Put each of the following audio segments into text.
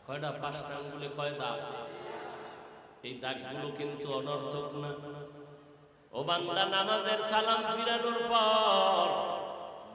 কয়টা? 5টা আঙ্গুলে কয় দাগ? এই দাগগুলো কিন্তু অনর্থক না। ও বান্দা, নামাজের সালাম ফিরানোর পর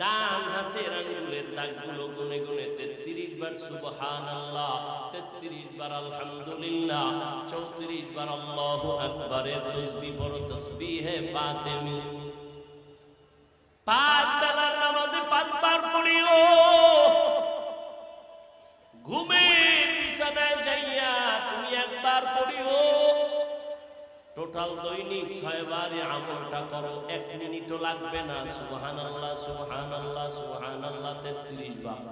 ডান হাতের আঙ্গুলের দাগগুলো গুনে গুনে 33 বার সুবহানাল্লাহ, 33 বার আলহামদুলিল্লাহ, 34 বার আল্লাহু আকবারের তাসবিহ পড়ো, তাসবিহে ফাতিমি। 5 বেলার নামাজে 5 বার পড়িও। ঘুমের বিছানায় যাইয়া তুমি একবার পড়িও। টোটাল দৈনিক 6 বারে আমলটা করো, 1 মিনিটও লাগবে না। সুবহানাল্লাহ সুবহানাল্লাহ সুবহানাল্লাহ 33 বার।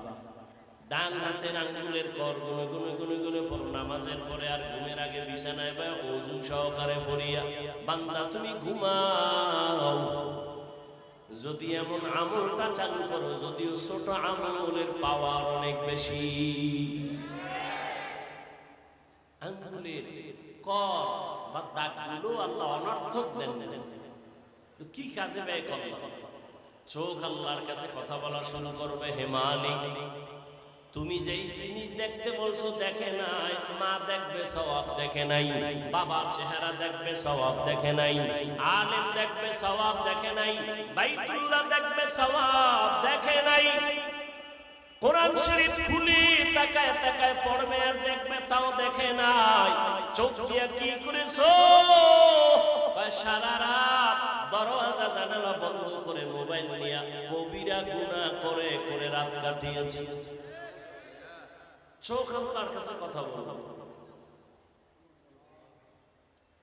ডান হাতের আঙ্গুলের কর গুনে গুনে গুনে গুনে পড়ো নামাজের পরে। আর ঘুমের আগে বিছানায় বসে ওযু সহকারে পড়িয়া বান্দা তুমি ঘুমাও। যদি এমন আমলটা চালু করো, যদিও ছোট আমলের পাওয়ার অনেক বেশি। আঙ্গুলের কর বা দাগগুলো আল্লাহ অনর্থক দেন। তো কি কাজে ব্যয় করলো? চোখ আল্লাহর কাছে কথা বলা শুরু করবে, হে মালিক, তুমি যেই জিনিস দেখতে বলছো দেখে নাই। মা দেখবে, সওয়াব দেখে নাই। বাবার চেহারা দেখবে, সওয়াব দেখে নাই। আলেম দেখবে, সওয়াব দেখে নাই। বাইতুল্লাহ দেখবে, সওয়াব দেখে নাই। কোরআন শরীফ খুলে তাকায় তাকায় পড়বে আর দেখবে, তাও দেখে নাই। চোখ দিয়ে কি করেছো? সারা রাত দরওয়াজা জানালা বন্ধ করে মোবাইল নিয়ে কবিরা গুনাহ করে করে রাত কাটিয়েছি। চোখ আল্লাহর কাছে কথা বলবে।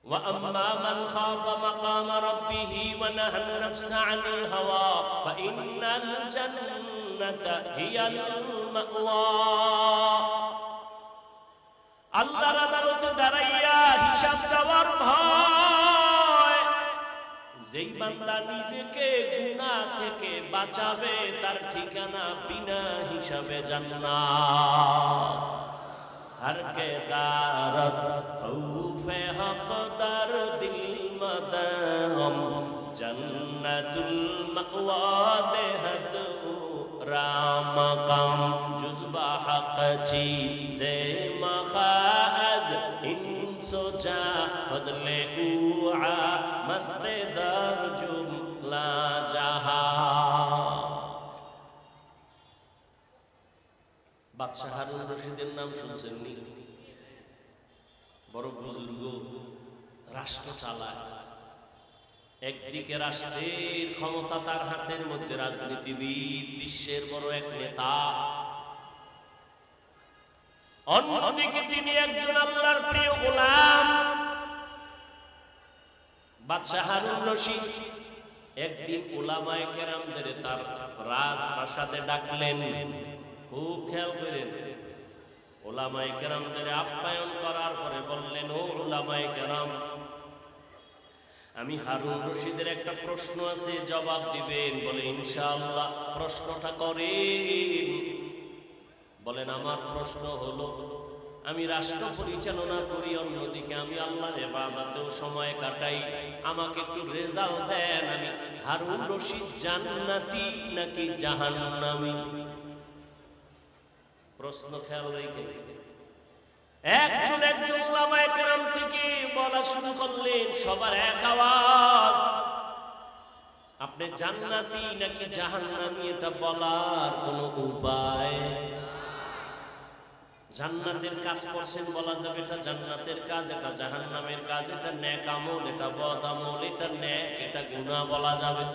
ওয়া আম্মা মান খাফা মাকাম রাব্বিহি ওয়া নাহা আন-নাফসা আনিল হাওয়া ফাইন্নাল জান্নাতা হিয়াল মাওয়া। আল্লাহর আদালতে দাঁড়াইয়া হিসাব দেওয়ার ভয়, যেই বান্দা নিজেকে গুনাহ থেকে বাঁচাবে তার ঠিকানা বিনা হিসাবে জান্নাত। हर के दारत खौफे हक़दार दिल मदहम जन्नतुल मअवा देहत राम कम जुज़बा हक़ चीज़े मखाज इन सोचा फजले उआ मस्ते दर जुमला जहा। বাদশাহ হারুন রশিদের নাম শুনছেন নি? বড় বুজুর্গ, রাষ্ট্র চালায়। একদিকে রাষ্ট্রের ক্ষমতা তার হাতের মধ্যে, রাজনীতিবিদ, বিশ্বের বড় এক নেতা। অন্যদিকে তিনি একজন আল্লাহর প্রিয় গোলাম। বাদশাহ হারুন রশিদ একদিন উলামায়ে কেরামদের তার রাজপ্রাসাদে ডাকলেন। খুব খেয়াল করেন, উলামায়ে কেরামদের আপ্যায়ন করার পরে বললেন, ও উলামায়ে কেরাম, আমি হারুন রশিদের একটা প্রশ্ন আছে, জবাব দিবেন? বলে, ইনশাআল্লাহ। প্রশ্নটা করেন। বলেন, আমার প্রশ্ন হলো, আমি রাষ্ট্র পরিচালনা করি, অন্যদিকে আমি আল্লাহর ইবাদতেও সময় কাটাই। আমাকে একটু রেজাল্ট দেন, আমি হারুন রশিদ জান্নাতি নাকি জাহান্নামী? প্রশ্ন খেয়াল রেখে একজন উলামায়ে কেরাম থেকে বলা শুরু করলেন, সবার এক আওয়াজ, আপনি জান্নাতি নাকি জাহান্নামী এটা বলার কোনো উপায়? জান্নাতের কাজ করছেন বলা যাবে এটা জান্নাতের কাজ, এটা জাহান্নামের কাজ, এটা নেক আমল, এটা বদ আমল, এটা নেক, এটা গুনাহ বলা যাবে।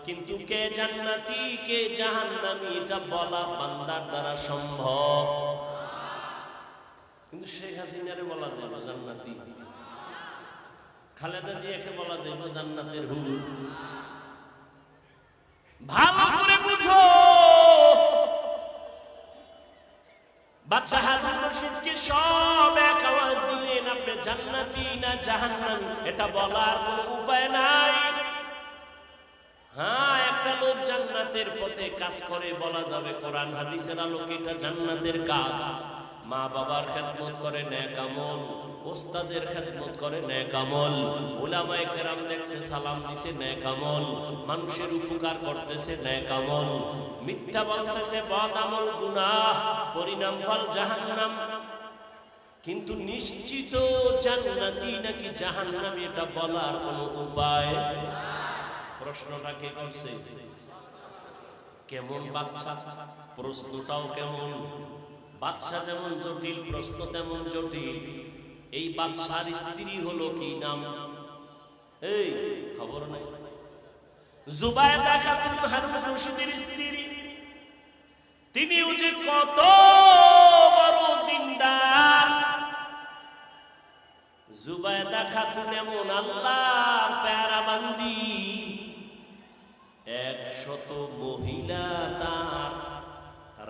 কিন্তু কে জান্নাতি কে জাহান্নামী এটা বলা বান্দার দ্বারা সম্ভব। কিন্তু শেখ হাসিনারে বলা যায় জান্নাতি, খালেদা জিয়াকে বলা যায় জান্নাতের হুর। ভালো করে বুঝো, বাদশাহ হারুন রশিদকে সব এক আওয়াজ দিলেন, আপনি জান্নাতি না জাহান্নামী এটা বলার কোনো উপায় নাই। হ্যাঁ, একটা লোক জান্নাতের পথে কাজ করে বলা যাবে, কোরআন হাদিসের আলোকে এটা জান্নাতের কাজ। মা বাবার খেদমত করে নেক আমল, ওস্তাদের খেদমত করে নেক আমল, উলামায়ে কেরাম দেখছে সালাম দিছে নেক আমল, মানুষের উপকার করতেছে নেক আমল, মিথ্যা বলতেছে বদ আমল গুনাহ, পরিণাম ফল জাহান্নাম। কিন্তু নিশ্চিত জান্নাতি নাকি জাহান্নামী এটা বলার কোনো উপায়। প্রশ্নটা কে করছে? কেমন বাদশা, প্রশ্নটাও কেমন। বাদশা যেমন জটিল, প্রশ্ন তেমন জটিল। এই বাদশার স্ত্রী হলো কি নাম? এই খবর নাই? জুবায়দা খাতুন হারুন রশিদের স্ত্রী। তিনিও যে কত বড় দিনদার। জুবায়দা খাতুন এমন আল্লাহর প্যারা বান্দি, 100 মহিলা তার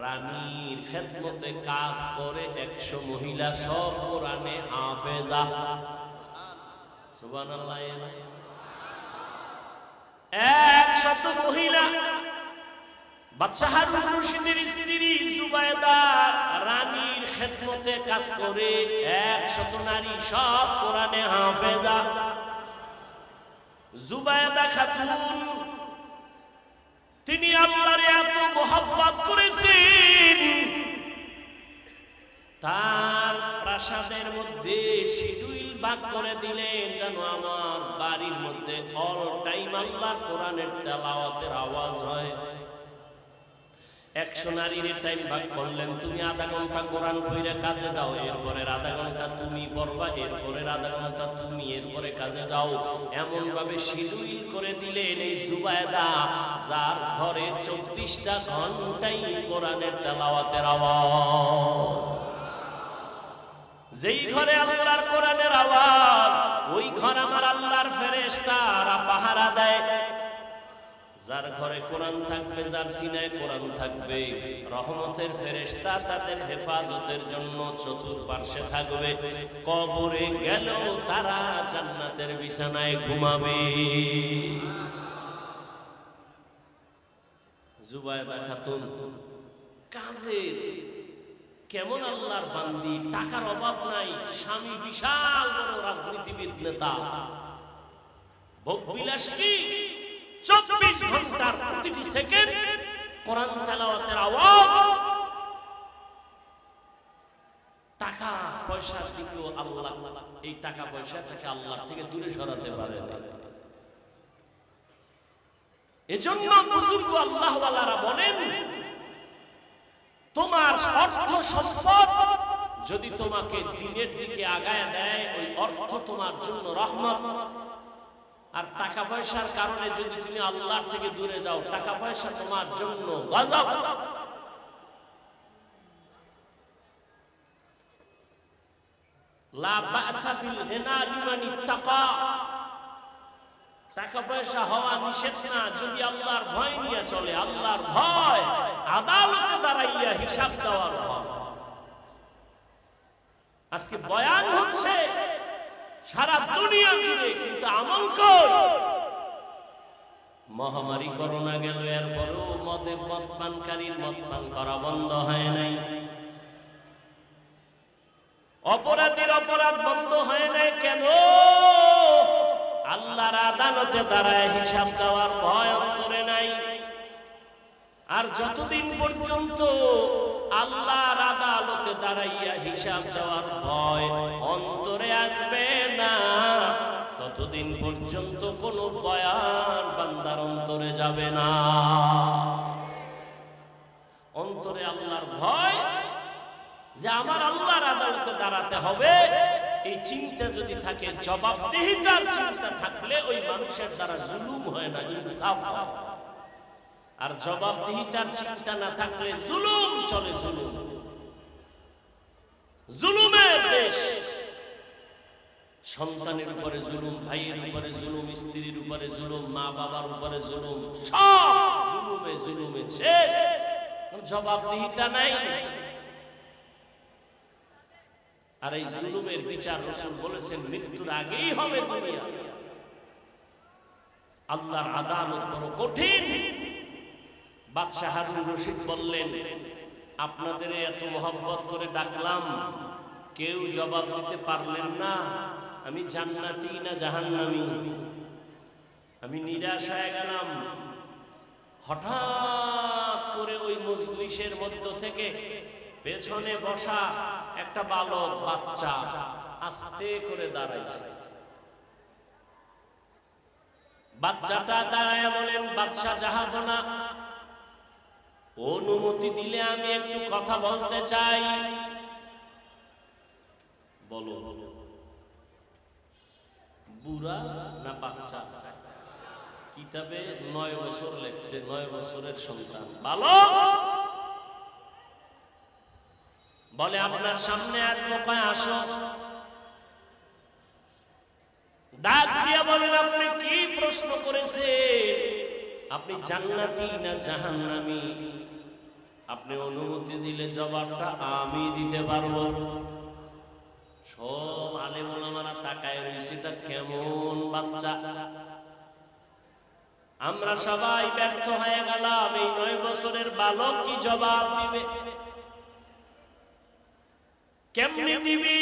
রানীর খেদমতে কাজ করে। 100 মহিলা সব কোরআনে হাফেজা। সুবহানাল্লাহ। 100 মহিলা বাদশা হারুন রশিদের স্ত্রী জুবায়দা রানীর খেদমতে কাজ করে। 100 নারী সব কোরআনে হাফেজা। জুবায়দা খাতুন তিনি আল্লাহর এত মোহাব্বত করেছেন, তার প্রাসাদের মধ্যে শিডিউল ভাগ করে দিলেন যেন আমার বাড়ির মধ্যে অল টাইম আল্লাহর কোরআনের তেলাওয়াতের আওয়াজ হয়। 100 নারীর টাইম ভাগ করলেন। তুমি আধা ঘন্টা কোরআন পড়ে কাজে যাও, এরপরে আধা ঘন্টা তুমি পড়বা, এরপরে আধা ঘন্টা তুমি, এরপরে কাজে যাও। এমন ভাবে শিডিউল করে দিলেন এই জুবায়দা, যার ঘরে 24টা ঘন্টাই কোরআনের তেলাওয়াতের আওয়াজ। যেই ঘরে আল্লাহর কোরআনের আওয়াজ, ওই ঘর আমার আল্লাহর ফেরেশতারা পাহারা দেয়। যার ঘরে কোরআন থাকবে, যার সিনায় কোরআন থাকবে, রহমতের ফেরেশতা তাদের হেফাজতের জন্য চতুর্পার্শ্বে থাকবে। কবরে গেল তারা জান্নাতের বিছানায় ঘুমাবে। জুবায়দা খাতুন কাজের কেমন আল্লাহর বান্দি, টাকার অভাব নাই, স্বামী বিশাল বড় রাজনীতিবিদ নেতা, ভোগবিলাস কি 24 ঘন্টার প্রতিটি সেকেন্ড কোরআন তেলাওয়াতের আওয়াজ। টাকা পয়সার দিকেও আল্লাহ এই টাকা পয়সা থেকে আল্লাহর থেকে দূরে সরাতে পারে না। এজন্য বুজুর্গ আল্লাহওয়ালারা বলেন, তোমার অর্থ সম্পদ যদি তোমাকে দ্বীনের দিকে আগায় দেয়, ওই অর্থ তোমার জন্য রহমত। আর টাকা পয়সার কারণে যদি তুমি আল্লাহর থেকে দূরে যাও, টাকা পয়সা তোমার জন্য গজব। লা বাসা বিল গিনা লিমান ইত্তাকা। টাকা পয়সা হওয়া নিষেধ না যদি আল্লাহর ভয় নিয়ে চলে। আল্লাহর ভয় আদালতে দাঁড়াইয়া হিসাব দেওয়ার ভয়। আজকে বয়ান হচ্ছে সারা দুনিয়া জুড়ে, কিন্তু আমল কই? মহামারী করোনা গেল, এরপরও মদ পানকারীর মদ পান করা বন্ধ হয় নাই। অপরাধীর অপরাধ বন্ধ হয় নাই কেন? আল্লাহর আদালতে দাঁড়ায় হিসাব দেওয়ার ভয় অন্তরে নাই। আর যতদিন পর্যন্ত আল্লাহর আদালতে দাঁড়াইয়া হিসাব দেওয়ার ভয় অন্তরে আসবে না, ততদিন পর্যন্ত কোনো বয়ান বান্দার অন্তরে যাবে না। অন্তরে আল্লাহর ভয় যে আমার আল্লাহর আদালতে দাঁড়াতে হবে, এই চিন্তা যদি থাকে, জবাবদিহিতার চিন্তা থাকলে ওই মানুষের দ্বারা জুলুম হয় না, ইনসাফ হয়। আর জবাবদিহিতার চিন্তা না থাকলে জুলুম চলে। জুলুম, জুলুমের দেশ। সন্তানের উপরে জুলুম, ভাইয়ের উপরে জুলুম, স্ত্রীর উপরে জুলুম, মা বাবার উপরে জুলুম, সব জুলুমে জুলুমে শেষ। জবাবদিহিতা নাই। আর এই জুলুমের বিচার রাসূল বলেছেন মৃত্যুর আগেই হবে দুনিয়া। আল্লাহর আদালত বড় কঠিন। বাদশা হারুন রশিদ বললেন, আপনাদের এত মহব্বত করে ডাকলাম, কেউ জবাব দিতে পারলেন না আমি জান্নাতি না জাহান্নামী। আমি নিরাশ হয়ে গেলাম। হঠাৎ করে ওই মজলিসের মধ্য থেকে পেছনে বসা একটা বালক বাচ্চা আস্তে করে দাঁড়াইছে। বাচ্চাটা দাঁড়ায় বলেন, বাদশা জাহাপনা, অনুমতি দিলে আমি একটু কথা বলতে চাই। বলো। বুড়া না বাচ্চা? কিতাবে 9 বছর লেখছে, 9 বছরের সন্তান বালক। বলে আপনার সামনে আসবো, কয় আসো। ডাক দিয়া বলেন, আপনি কি প্রশ্ন করেছেন? আপনি জান্নাতি না জাহান্নামী? আপনি অনুমতি দিলে জবাবটা আমি দিতে পারবো। সব আলেম ওলামারা তাকায় রইছে, তা কেমন বাচ্চা। আমরা সবাই ব্যর্থ হয়ে গেলাম। এই 9 বছরের বালক কি জবাব দিবে? কেমনে দিবি?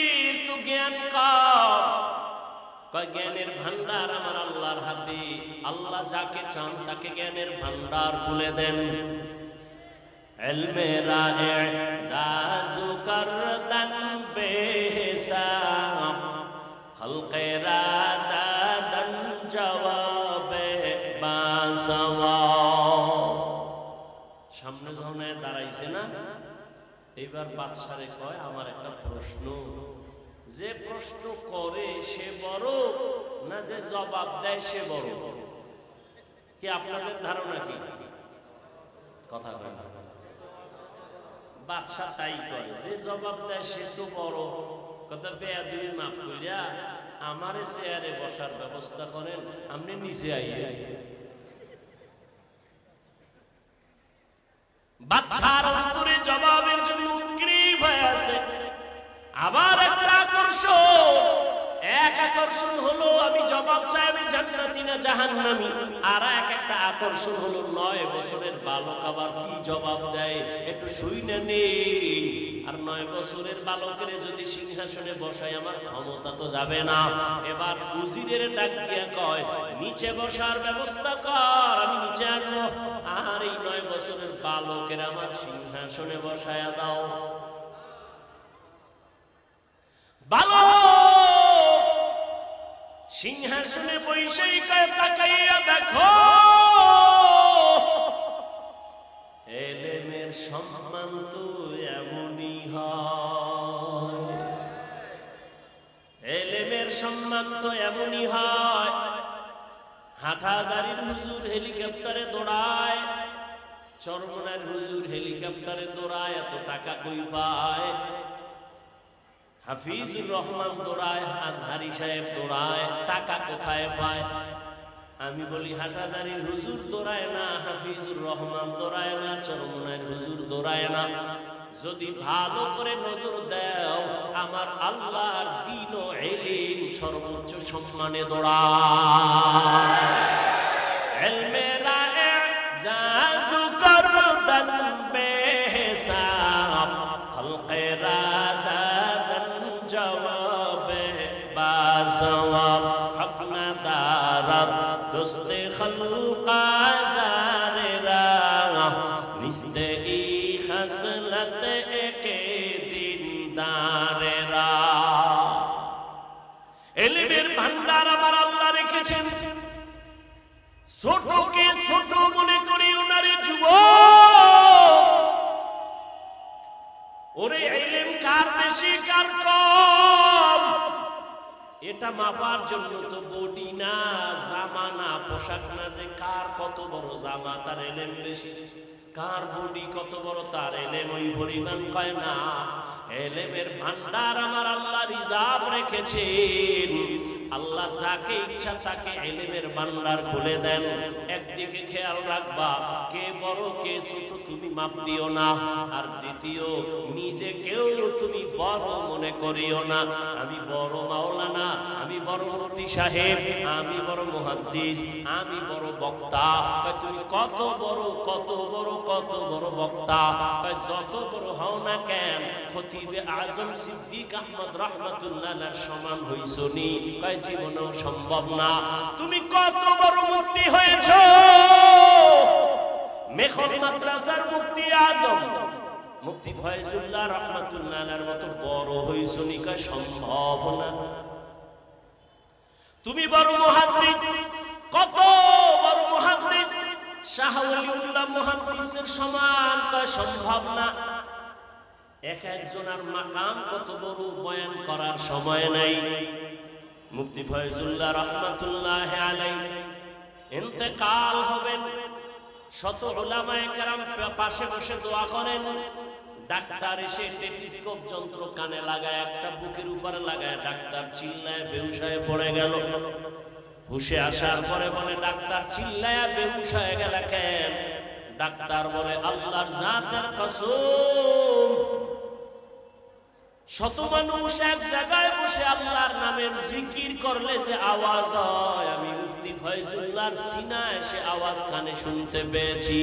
তো জ্ঞান কর। কয় জ্ঞানের ভান্ডার আমার আল্লাহর হাতে। আল্লাহ যাকে চান তাকে জ্ঞানের ভান্ডার খুলে দেন। ইলমে রায়ে জাজু করদান বেহিসাব, খলকে রাদাদান জবাবে বাসওয়াব। সামনে যখন দাঁড়াইছে না, এইবার বাদশারে কয়, আমার একটা প্রশ্ন। যে প্রশ্ন করে সে বড় না যে জবাব দেয় সে বড়? কি আপনাদের ধারণা কি? কথা কয় না। বাদশা তাই কয়, যে জবাব দেয় সে তো বড়। কথা বেয়াদবি মাফ কইরা আমারে চেয়ারে বসার ব্যবস্থা করেন, আপনি নিচে আইয়ে। বাদশার অন্তরে জবাবের জন্য উৎগ্রীব হয়ে আছে। আবার একটা আকর্ষণ, এক আকর্ষণ হলো আমি জবাব চাই আমি জান্নাতি না জাহান্নামী, আর একটা আকর্ষণ হলো 9 বছরের বালক আবার কি জবাব দেয় একটু শুইনা নেই। আর 9 বছরের বালকের যদি সিংহাসনে বসাই আমার ক্ষমতা তো যাবে না। এবার উজিরের ডাক দিয়া কয়, নিচে বসার ব্যবস্থা কর, আমি নিচে আসবো। আর এই 9 বছরের বালকের আমার সিংহাসনে বসায়া দাও। বালক সিংহাসনে বৈশাই কয়, তাকাইয়া দেখো এলেমের সম্মান তো এমনই হয়। এলেমের সম্মান তো এমনই হয়। হাটহাজারীর হুজুর হেলিকপ্টারে দৌড়ায়, চরমনার হুজুর হেলিকপ্টারে দৌড়ায়, এত টাকা কই পায়? হাফিজুর রহমান দৌড়ায়, আজহারি সাহেব দৌড়ায়, টাকা কোথায় পায়? আমি বলি হাটহাজারীর হুজুর দৌড়ায় না, হাফিজুর রহমান দৌড়ায় না, চরমনার হুজুর দৌড়ায় না। যদি ভালো করে নজর দাও, আমার আল্লাহর দ্বীন ও ইলম সর্বোচ্চ সম্মানে দৌড়ায়। ইলমে রায়ে জাজু করদান বেহিসাব, খলকে রাদাদান জওয়াবে বাসওয়াব, হক না দারাত দোস্তে খলকা জারেরা, নিস্তে ই খাসলত একে দিনদারেরা। ইলমের ভান্ডার আমার আল্লাহ রেখেছেন। ছোটকে ছোট মনে করি ওনারে যুবক। ওরে ইলম কার বেশি কার কম এটা মাপার জন্য তো বডি না, জামা না, পোশাক না, যে কার কত বড় জামা তার ইলম বেশি, কার বডি কত বড় তার ইলম ওই পরিমাণ কয় না। ইলমের ভান্ডার আমার আল্লাহ রিজার্ভ রেখেছেন। আল্লাহ যাকে ইচ্ছা তাকে ইলমের ভান্ডার খুলে দেন। একদিকে খেয়াল রাখবা, কে বড় কে ছোট তুমি মাপ দিও না। আর দ্বিতীয়, নিজেকেও তুমি বড় মনে করিও না। আমি বড় মাওলানা, আমি বড় মুফতি সাহেব, আমি বড় মুহাদ্দিস, আমি বড় বক্তা। তুমি কত বড় কত বড় কত বড় বক্তা, যত বড় হও না কেন, খতিবে আজম সিদ্দিক আহমদ রাহমাতুল্লাহ আলাইহির সমান হইছনি? জীবনেও সম্ভব না। তুমি কত বড় মুফতি হয়েছো, মেখল মাদ্রাসার মুফতি আজম, মুফতি ফয়জুল্লাহ রাহমাতুল্লাহ আলাইহির মতো বড় হইছো নিকা সম্ভব না। তুমি বড় মুহাদ্দিস, কত বড় মুহাদ্দিস, শাহ ওলিউল্লাহ মুহাদ্দিসের সমান কয় সম্ভব না। এক একজনের মাকাম কত বড়, বয়ান করার সময় নাই। মুফতি ফয়জুল্লাহ রাহমাতুল্লাহ আলাইহি ইন্তেকাল হবেন, শত উলামায়ে কেরাম পাশে বসে দোয়া করেন। ডাক্তার এসে টেলিস্কোপ যন্ত্র কানে লাগায়, একটা বুকের উপরে লাগায়, ডাক্তার চিল্লায় বেহুশ হয়ে পড়ে গেল। হুশে আসার পরে বলে, ডাক্তার চিল্লায়া বেহুশ হয়ে গেল কেন? ডাক্তার বলে, আল্লাহর জাতের কসম, শত মানুষ এক জায়গায় বসে আল্লাহর নামের জিকির করলে যে আওয়াজ হয়, আমি মুফতি ফয়জুল্লাহর সিনায় সে আওয়াজ কানে শুনতে পেয়েছি।